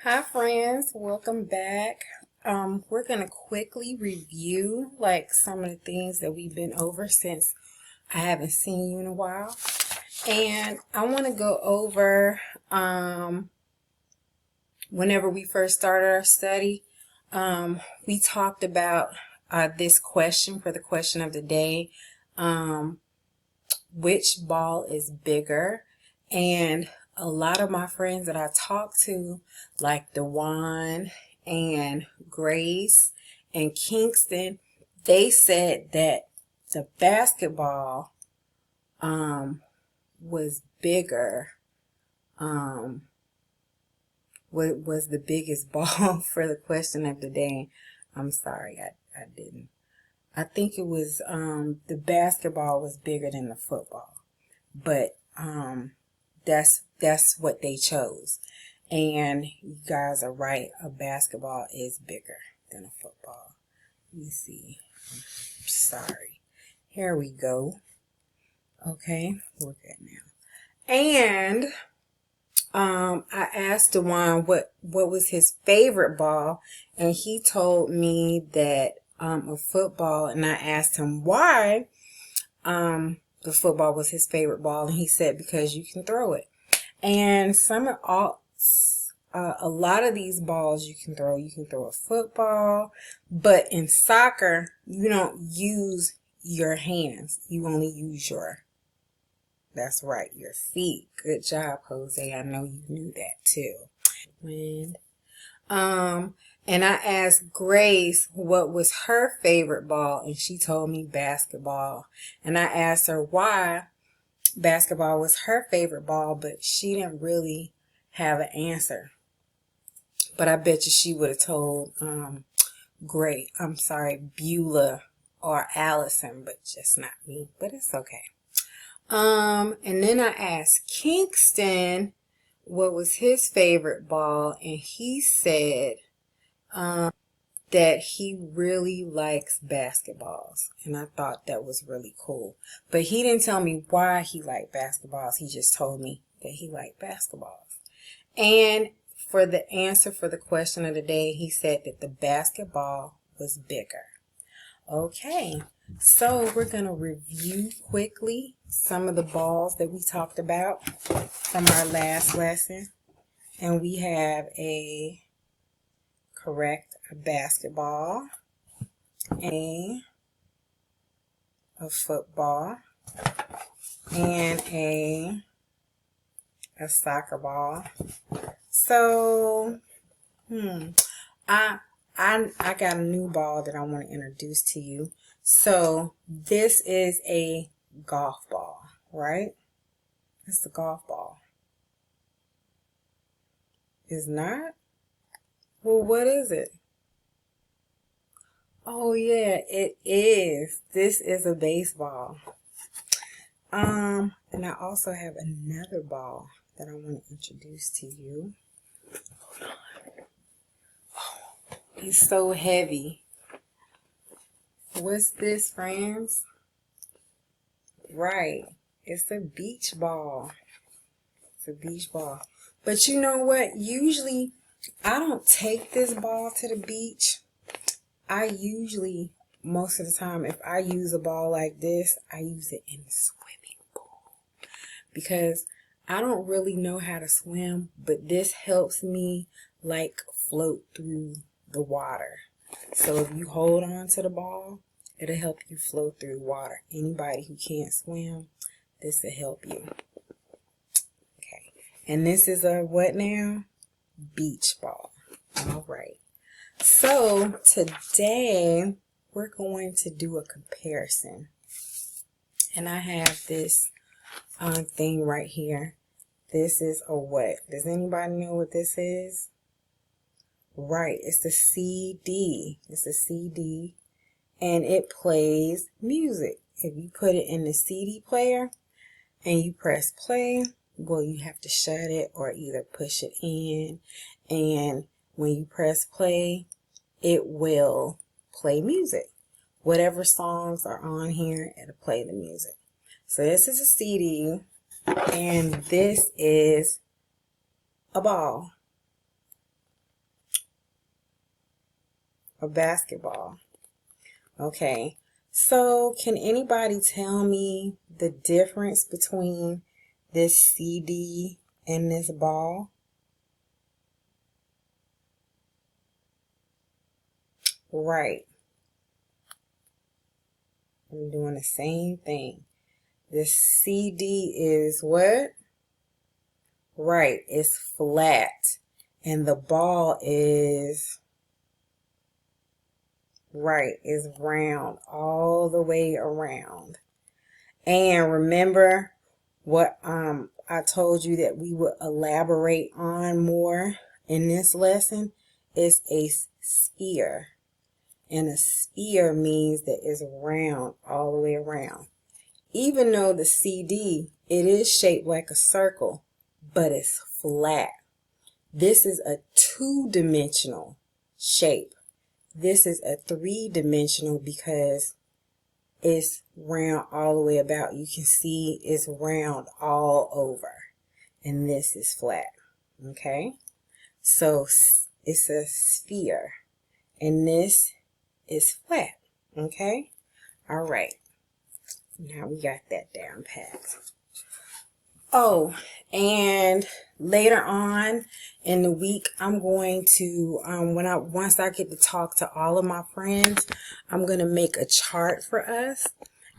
Hi friends, welcome back. We're gonna quickly review like some of the things that we've been over since I haven't seen you in a while. And I want to go over whenever we first started our study, we talked about this question for the question of the day. Which ball is bigger? And a lot of my friends that I talk to, like Dewan and Grace and Kingston, they said that the basketball was bigger, was the biggest ball for the question of the day. I'm sorry, I didn't. I think it was the basketball was bigger than the football, but that's what they chose. And you guys are right. A basketball is bigger than a football. Let me see. Sorry. Here we go. Okay, we're good now. And I asked Dewan what was his favorite ball, and he told me that a football, and I asked him why the football was his favorite ball, and he said because you can throw it. And a lot of these balls you can throw. You can throw a football, but in soccer you don't use your hands. You only use that's right, your feet. Good job, Jose. I know you knew that too. And I asked Grace what was her favorite ball, and she told me basketball. And I asked her why basketball was her favorite ball, but she didn't really have an answer. But I bet you she would have told Beulah or Allison, but just not me. But it's okay. And then I asked Kingston what was his favorite ball, and he said that he really likes basketballs, and I thought that was really cool. But he didn't tell me why he liked basketballs. He just told me that he liked basketballs. And for the answer for the question of the day, he said that the basketball was bigger. Okay, so we're going to review quickly some of the balls that we talked about from our last lesson. And we have a basketball, a football, and a soccer ball. So, I got a new ball that I want to introduce to you. So this is a golf ball, right? It's a golf ball. It's not? Well, what is it? Oh yeah, it is. This is a baseball. And I also have another ball that I want to introduce to you. Hold on. Oh, it's so heavy. What's this, friends? Right. It's a beach ball. It's a beach ball. But you know what? Usually, I don't take this ball to the beach. I usually, most of the time, if I use a ball like this, I use it in the swimming pool. Because I don't really know how to swim, but this helps me like float through the water. So if you hold on to the ball, it'll help you float through water. Anybody who can't swim, this will help you. Okay. And this is a what now? Beach ball. All right. So today we're going to do a comparison. And I have this thing right here. This is a what? Does anybody know what this is? Right. It's a CD. It's a CD. And it plays music. If you put it in the CD player and you press play, well, you have to shut it or either push it in. And when you press play, it will play music. Whatever songs are on here, it'll play the music. So this is a CD, and this is a ball. a basketball. Okay, so can anybody tell me the difference between this CD and this ball? Right. I'm doing the same thing. This CD is what? Right, it's flat. And the ball is, right, is round all the way around. And remember what I told you that we would elaborate on more in this lesson is a sphere. And a sphere means that it's round all the way around. Even though the CD, it is shaped like a circle, but it's flat. This is a two-dimensional shape. This is a three-dimensional because it's round all the way about. You can see it's round all over. And this is flat. Okay? So it's a sphere. And this is flat. Okay? All right. Now we got that down packed. Oh, and later on in the week, I'm going to, once I get to talk to all of my friends, I'm going to make a chart for us.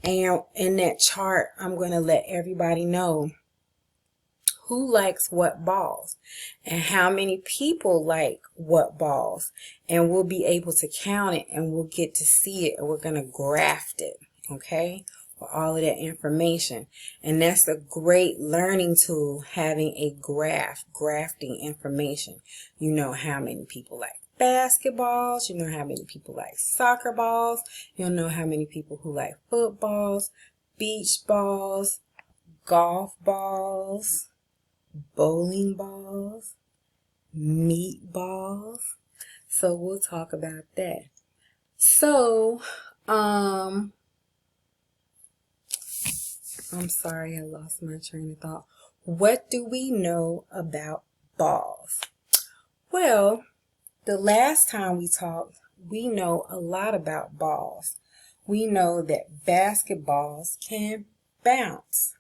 And in that chart, I'm going to let everybody know who likes what balls and how many people like what balls. And we'll be able to count it and we'll get to see it and we're going to graft it. Okay? For all of that information. And that's a great learning tool, having a graph, grafting information. You know how many people like basketballs, you know how many people like soccer balls, you'll know how many people who like footballs, beach balls, golf balls, bowling balls, meatballs. So we'll talk about that. So, I'm sorry, I lost my train of thought. What do we know about balls? Well, the last time we talked, we know a lot about balls. We know that basketballs can bounce.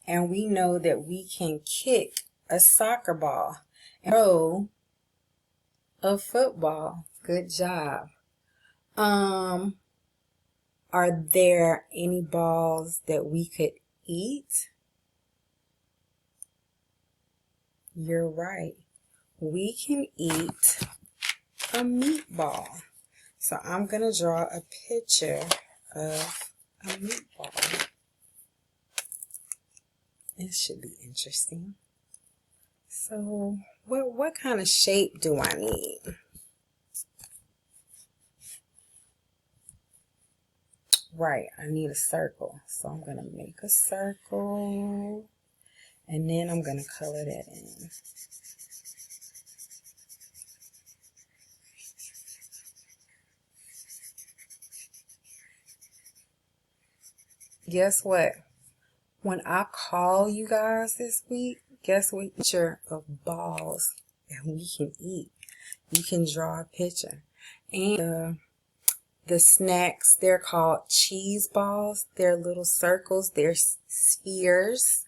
And we know that we can kick a soccer ball and throw a football. Good job. Are there any balls that we could eat? You're right. We can eat a meatball. So I'm going to draw a picture of a meatball. It should be interesting. So what kind of shape do I need? Right, I need a circle. So I'm going to make a circle. And then I'm going to color that in. Guess what? When I call you guys this week, guess what picture of balls that we can eat? You can draw a picture. And the snacks, they're called cheese balls. They're little circles. They're spheres,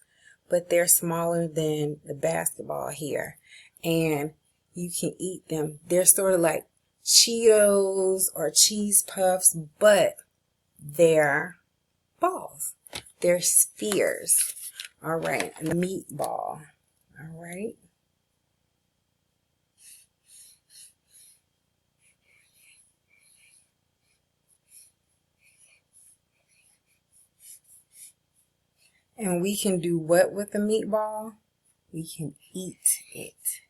but they're smaller than the basketball here. And you can eat them. They're sort of like Cheetos or cheese puffs, but they're balls. They're spheres. All right, a meatball. All right. And we can do what with the meatball? We can eat it.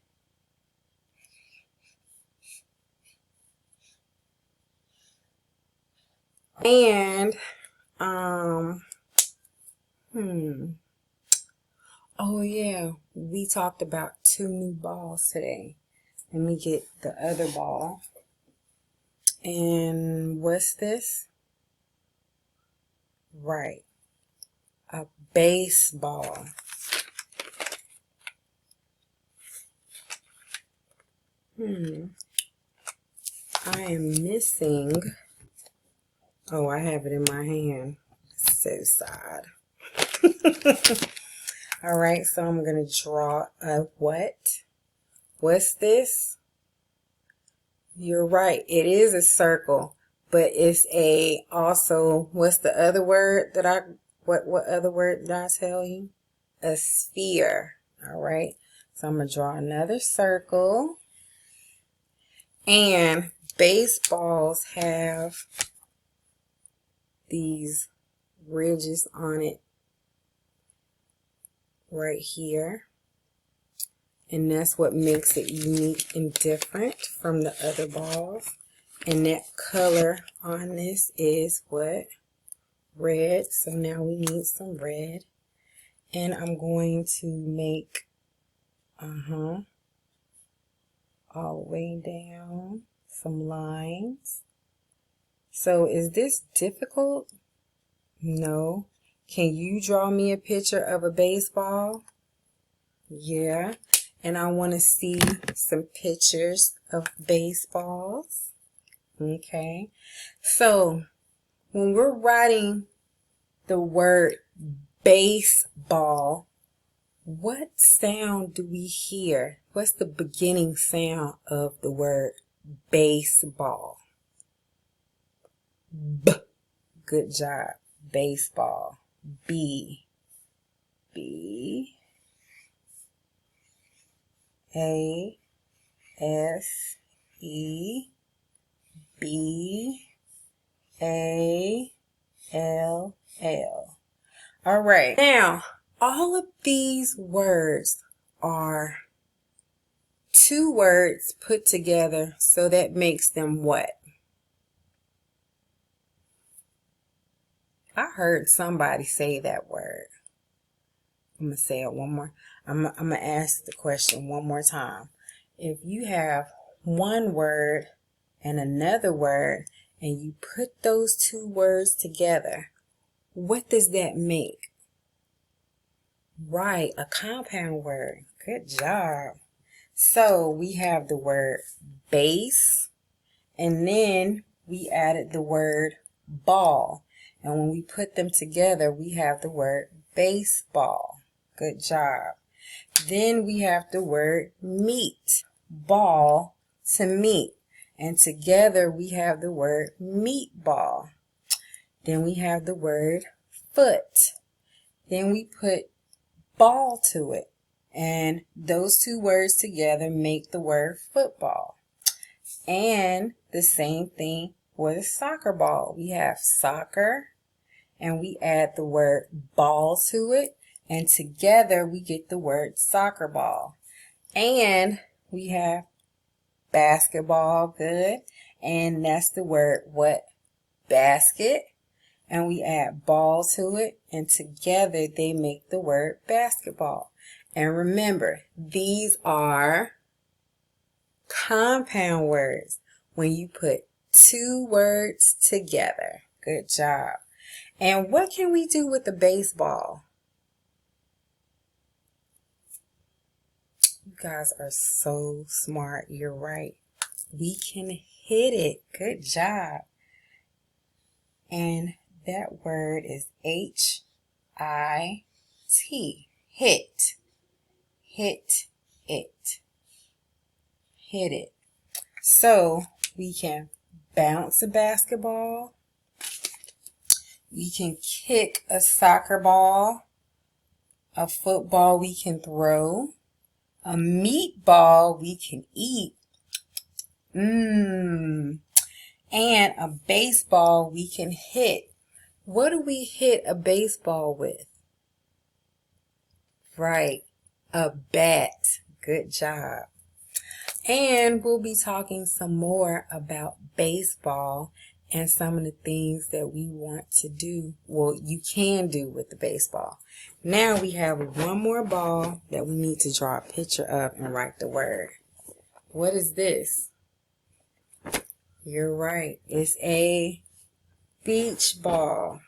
And, oh yeah, we talked about 2 new balls today. Let me get the other ball. And what's this? Right. A baseball. I am missing, oh, I have it in my hand. So sad. All right, so I'm going to draw a what? What's this? You're right. It is a circle, but it's a also, what's the other word that what other word did I tell you? A sphere. All right. So I'm going to draw another circle. And baseballs have these ridges on it right here. And that's what makes it unique and different from the other balls. And that color on this is what? Red. So now we need some red. And I'm going to make, all the way down, some lines. So is this difficult? No. Can you draw me a picture of a baseball? Yeah. And I want to see some pictures of baseballs. Okay. So when we're writing the word baseball, what sound do we hear? What's the beginning sound of the word baseball? B. Good job. Baseball. B. B. A. S. E. B. A. L. L. All right. Now, all of these words are two words put together, so that makes them what? I heard somebody say that word. I'm going to say it one more. I'm going to ask the question one more time. If you have one word and another word, and you put those two words together, what does that make? Right, a compound word. Good job. So we have the word base, and then we added the word ball. And when we put them together, we have the word baseball. Good job. Then we have the word meat. Ball to meat. And together we have the word meatball. Then we have the word foot. Then we put ball to it. And those two words together make the word football. And the same thing for the soccer ball. We have soccer, and we add the word ball to it, and together we get the word soccer ball. And we have basketball, good, and that's the word what? Basket. And we add ball to it, and together they make the word basketball. And remember, these are compound words when you put two words together. Good job. And what can we do with the baseball? You guys are so smart. You're right. We can hit it. Good job. And that word is H-I-T. Hit. Hit it. Hit it. So we can bounce a basketball. We can kick a soccer ball. A football we can throw. A meatball we can eat. And a baseball we can hit. What do we hit a baseball with? Right, a bat. Good job. And we'll be talking some more about baseball and some of the things that we want to do. Well, you can do with the baseball. Now we have one more ball that we need to draw a picture of and write the word. What is this? You're right. It's a beach ball.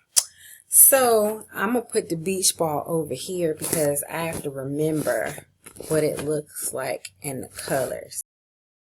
So I'm going to put the beach ball over here because I have to remember what it looks like and the colors.